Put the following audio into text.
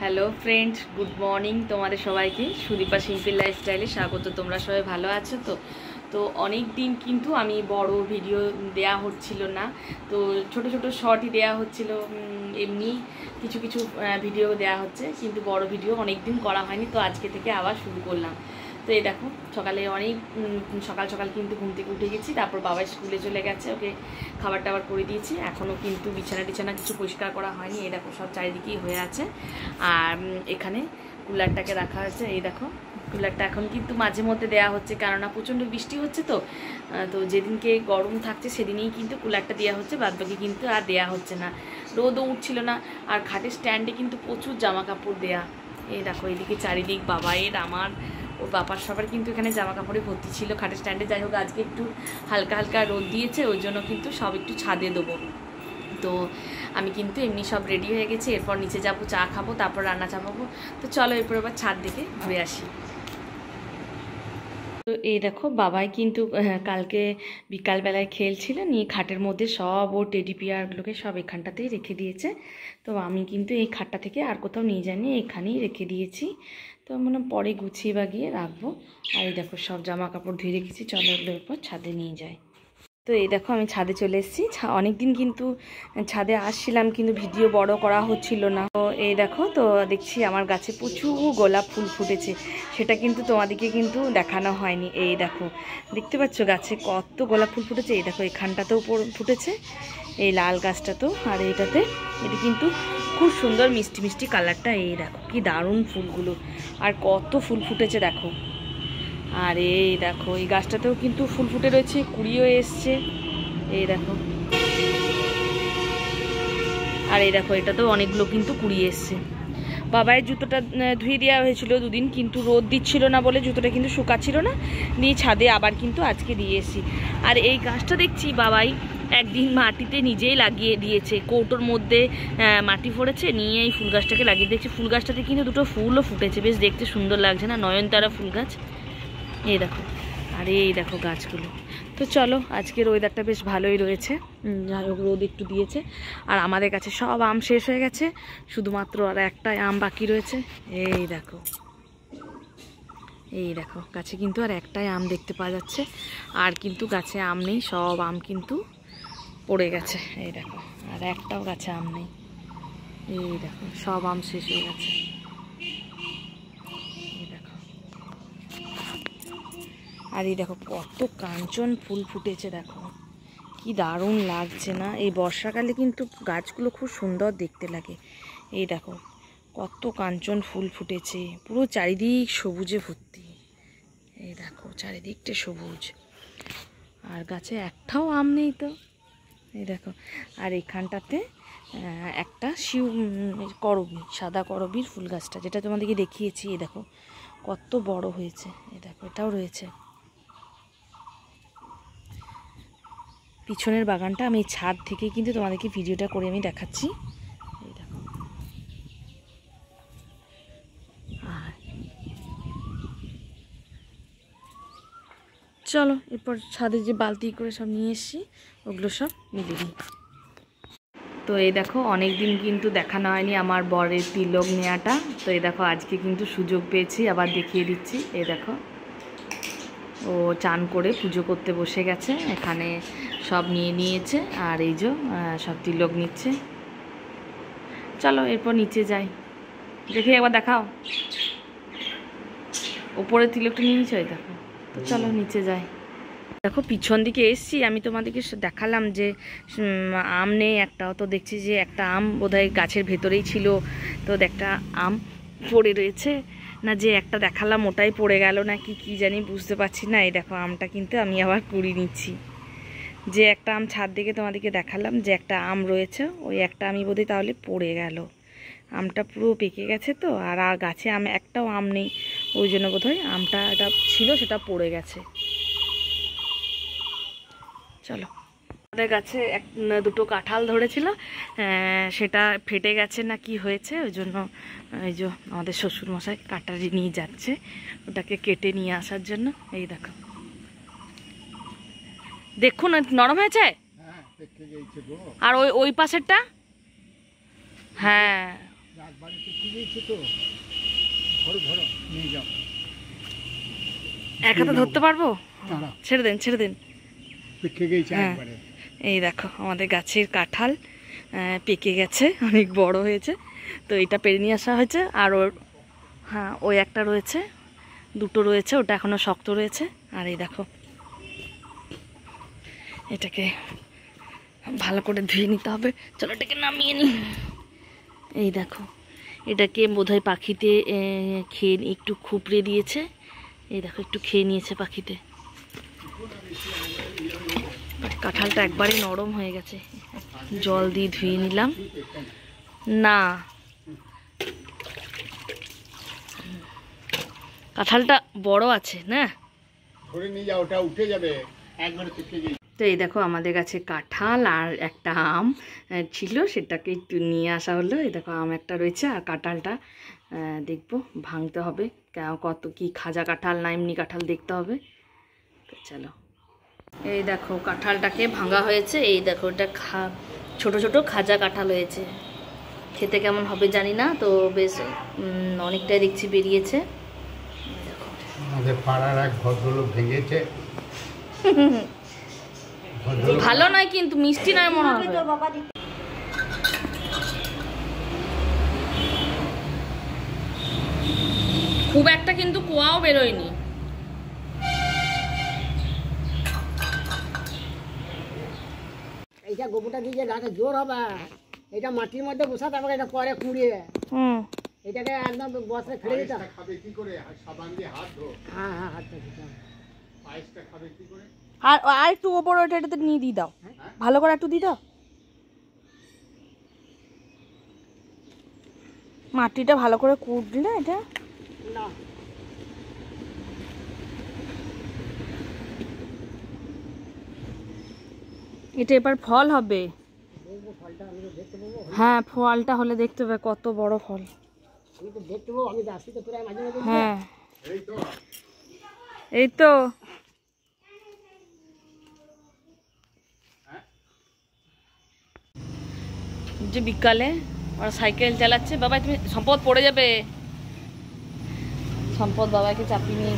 Hello friends, good morning তোমাদের সবাইকে। Sudipa simple লাইফস্টাইলে স্বাগত। তোমরা সবাই ভালো আছো তো? তো অনেক দিন কিন্তু আমি বড় ভিডিও দেয়া হচ্ছিল না, তো ছোট ছোট শর্টই দেয়া হচ্ছিল। এমনি কিছু কিছু ভিডিও দেয়া হচ্ছে, কিন্তু বড় ভিডিও অনেক দিন করা হয়নি, তো আজকে থেকে আবার শুরু করলাম। তো এই দেখো, সকালে অনেক সকাল সকাল কিন্তু ঘুম থেকে উঠে গেছি, তারপর বাবা স্কুলে চলে গেছে, ওকে খাবার টাবার করে দিয়েছি। এখনও কিন্তু বিছানা টিছানা কিছু পরিষ্কার করা হয়নি। এই দেখো সব চারিদিকেই হয়ে আছে। আর এখানে কুলারটাকে রাখা হয়েছে। এই দেখো কুলারটা এখন কিন্তু মাঝে মধ্যে দেওয়া হচ্ছে, কেননা প্রচণ্ড বৃষ্টি হচ্ছে। তো তো যেদিনকে গরম থাকছে সেদিনেই কিন্তু কুলারটা দেওয়া হচ্ছে, বাদবাকি কিন্তু আর দেওয়া হচ্ছে না। রোদও উঠছিল না। আর খাটের স্ট্যান্ডে কিন্তু প্রচুর জামা কাপড় দেয়া। এই দেখো এদিকে চারিদিক বাবাইয়ের, আমার, ওর বাবার সবার কিন্তু এখানে জামা কাপড়ে ভর্তি ছিল খাটের স্ট্যান্ডে। যাই হোক, আজকে একটু হালকা হালকা রোদ দিয়েছে, ওই জন্য কিন্তু সব একটু ছাদে দেবো। তো আমি কিন্তু এমনি সব রেডি হয়ে গেছি। এরপর নিচে যাব, চা খাবো, তারপর রান্না চাপাবো। তো চলো এরপর আবার ছাদ দিকে ঘুরে আসি। তো এই দেখো, বাবাই কিন্তু কালকে বিকালবেলায় খেলছিল, নিয়ে খাটের মধ্যে সব ওর টেডি বিয়ারগুলোকে সব এখানটাতেই রেখে দিয়েছে। তো আমি কিন্তু এই খাটটা থেকে আর কোথাও নিয়ে যাইনি, এখানেই রেখে দিয়েছি। তো মানে পরে গুছিয়ে বাগিয়ে রাখবো। আর এই দেখো সব জামা কাপড় ধুয়ে রেখেছি, চলো এগুলোর পর ছাদে নিয়ে যাই। তো এই দেখো আমি ছাদে চলে এসেছি। অনেক দিন কিন্তু ছাদে আসছিলাম, কিন্তু ভিডিও বড় করা হচ্ছিল না। তো এই দেখো, তো দেখছি আমার গাছে প্রচুর গোলাপ ফুল ফুটেছে, সেটা কিন্তু তোমাদেরকে কিন্তু দেখানো হয়নি। এই দেখো দেখতে পাচ্ছ গাছে কত গোলাপ ফুল ফুটেছে। এই দেখো এখানটাতেও ফুটেছে, এই লাল গাছটাতেও, আর এইটাতে। এটা কিন্তু খুব সুন্দর মিষ্টি মিষ্টি কালারটা। এই দেখো কি দারুণ ফুলগুলো, আর কত ফুল ফুটেছে দেখো। আর এই দেখো এই গাছটাতেও কিন্তু ফুল ফুটে রয়েছে, কুড়িও এসছে। এই দেখো, আর এই দেখো এটাতেও অনেকগুলো কিন্তু কুড়ি এসছে। বাবাইয়ের জুতোটা ধুয়ে দেওয়া হয়েছিল দুদিন, কিন্তু রোদ দিচ্ছিল না বলে জুতোটা কিন্তু শুকাচ্ছিল না, দিয়ে ছাদে আবার কিন্তু আজকে দিয়ে এসেছি। আর এই গাছটা দেখছি বাবাই একদিন মাটিতে নিজেই লাগিয়ে দিয়েছে, কৌটোর মধ্যে মাটি ভরেছে, নিয়ে এই ফুল গাছটাকে লাগিয়ে দেখছি। ফুল গাছটাতে কিন্তু দুটো ফুলও ফুটেছে, বেশ দেখতে সুন্দর লাগছে না? নয়নতারা ফুল গাছ। এই দেখো, আর এই দেখো গাছগুলো। তো চলো, আজকের ওয়েদারটা বেশ ভালোই রয়েছে, যাই হোক রোদ একটু দিয়েছে। আর আমাদের কাছে সব আম শেষ হয়ে গেছে, শুধুমাত্র আর একটাই আম বাকি রয়েছে। এই দেখো, এই দেখো গাছে কিন্তু আর একটাই আম দেখতে পাওয়া যাচ্ছে, আর কিন্তু গাছে আম নেই, সব আম কিন্তু পড়ে গেছে। এই দেখো, আর একটাও গাছে আম নেই। এই দেখো সব আম শেষ হয়ে গেছে। আর এই দেখো কত কাঞ্চন ফুল ফুটেছে, দেখো কি দারুণ লাগছে না? এই বর্ষাকালে কিন্তু গাছগুলো খুব সুন্দর দেখতে লাগে। এই দেখো কত কাঞ্চন ফুল ফুটেছে, পুরো চারিদিক সবুজে ভর্তি। এই দেখো চারিদিকটা সবুজ, আর গাছে একটাও আম নেই তো। এই দেখো, আর এখানটাতে একটা করবী, সাদা করবীর ফুল গাছটা, যেটা তোমাদেরকে দেখিয়েছি। এই দেখো কত বড় হয়েছে। এই দেখো এটাও রয়েছে। পিছনের বাগানটা আমি ছাদ থেকে কিন্তু তোমাদেরকে ভিডিওটা করে আমি দেখাচ্ছি। এই দেখো, আর চলো এরপর ছাদে যে বালতি করে সব নিয়ে এসেছি, ওগুলো সব মিলে দিই। তো এই দেখো অনেক দিন কিন্তু দেখানো হয়নি আমার বরের তিলক নেওয়াটা। তো এই দেখো আজকে কিন্তু সুযোগ পেয়েছি, আবার দেখিয়ে দিচ্ছি। এই দেখো ও চান করে পুজো করতে বসে গেছে, এখানে সব নিয়ে নিয়েছে, আর এই যে সব তিলক নিচ্ছে। চলো এরপর নিচে যাই, দেখি একবার দেখাও। ওপরে তিলকটা নিয়ে নিচ্ছে, ওই দেখো। তো চলো নিচে যাই। দেখো পিছন দিকে এসছি, আমি তোমাদেরকে দেখালাম যে আম নেই একটাও। তো দেখছি যে একটা আম বোধহয় গাছের ভেতরেই ছিল, তো একটা আম পড়ে রয়েছে। না যে একটা দেখালাম ওটাই পড়ে গেল না কি জানি, বুঝতে পারছি না। এই দেখো আমটা কিন্তু আমি আবার কুড়িয়ে নিচ্ছি। যে একটা আম ছাদ দিকে তোমাদেরকে দেখালাম যে একটা আম রয়েছে, ওই একটা আমি বোধহয় তাহলে পড়ে গেল। আমটা পুরো পেকে গেছে তো, আর গাছে একটাও আম নেই, ওই জন্য বোধহয় আমটা এটা ছিল সেটা পড়ে গেছে। চলো, আমাদের গাছে দুটো কাঁঠাল ধরেছিল, সেটা ফেটে গেছে না কি হয়েছে, ওই জন্য এই যে আমাদের শ্বশুরমশাই কাটারি নিয়ে যাচ্ছে ওটাকে কেটে নিয়ে আসার জন্য। এই দেখো, দেখুন নরম হয়েছে। আর ওই ওই পাশেরটা, হ্যাঁ একবারে পেকে গিয়েছে তো, ধরো ধরো নিয়ে যাও। এক হাতে ধরতে পারবো? দাঁড়াও, ছেড়ে দেন ছেড়ে দেন। পেকে গিয়েছে হ্যাঁ। একবারে। এই দেখো আমাদের গাছের কাঁঠাল পেকে গেছে, অনেক বড় হয়েছে। তো এটা পেরে নিয়ে আসা হয়েছে। আর ওর, হ্যাঁ ওই একটা রয়েছে, দুটো রয়েছে, ওটা এখনও শক্ত রয়েছে। আর এই দেখো এটাকে ভালো করে ধুয়ে নিতে হবে। চলো এটাকে নামিয়ে নিই। এই দেখো এটাকে বোধহয় পাখিতে খেয়ে একটু খুপড়ে দিয়েছে। এই দেখো একটু খেয়ে নিয়েছে পাখিতে। কাঁঠালটা একবারে নরম হয়ে গেছে, জল দিয়ে ধুয়ে নিলাম। না, কাঁঠালটা বড় আছে না, ধরে নিয়ে যাও, ওটা উঠে যাবে, একবারে পেকে গিয়েছে। তো এই দেখো আমাদের কাছে কাঁঠাল আর একটা আম ছিল, সেটাকে একটু নিয়ে আসা হলো। এই দেখো আম একটা রয়েছে, আর কাঁঠালটা দেখবো ভাঙতে হবে, কত কি খাজা কাঁঠাল না এমনি কাঁঠাল দেখতে হবে। তো চলো, এই দেখো কাঁঠালটাকে ভাঙা হয়েছে। এই দেখো এটা ছোট ছোট খাজা কাঁঠাল হয়েছে। খেতে কেমন হবে জানি না, তো বেশ অনেকটাই দেখছি বেরিয়েছে। আমাদের পাড়ার এক ভদ্রলোক ভেঙেছে। ভালো নয় কিন্তু, মিষ্টি নয় মনে হবে। খুব একটা কিন্তু কোয়াও বেরোয়নি। এইটা গোবরটা দিয়ে যে গাছে জোর হবে, এটা মাটির মধ্যে বসাতে হবে, এটা পরে কুড়িয়ে এটাকে একদম বসে ফেলে দিতে হবে। খাবে কি করে? সাবান দিয়ে হাত ধো। হ্যাঁ হ্যাঁ, হাতটা দিতে হবে। পায়েসটা খাবে কি করে? আর আর একটু ওপর ওটা এটাতে নিয়ে দিয়ে দাও, ভালো করে একটু দিয়ে দাও। মাটিটা ভালো করে কুড়লে এটা না, এটা এবার ফল হবে। দেখবো ফলটা, আমি তো দেখতে পাবো। হ্যাঁ ফলটা হলে দেখতে হবে কত বড় ফল। আমি তো দেখতে পাবো, আমি আসছি তো প্রায় মাঝে মাঝে। হ্যাঁ এই তো এই তো যে বিকালে ওরা সাইকেল চালাচ্ছে। বাবা তুমি, সম্পদ পড়ে যাবে। সম্পদ বাবাকে চাপিয়ে নিয়ে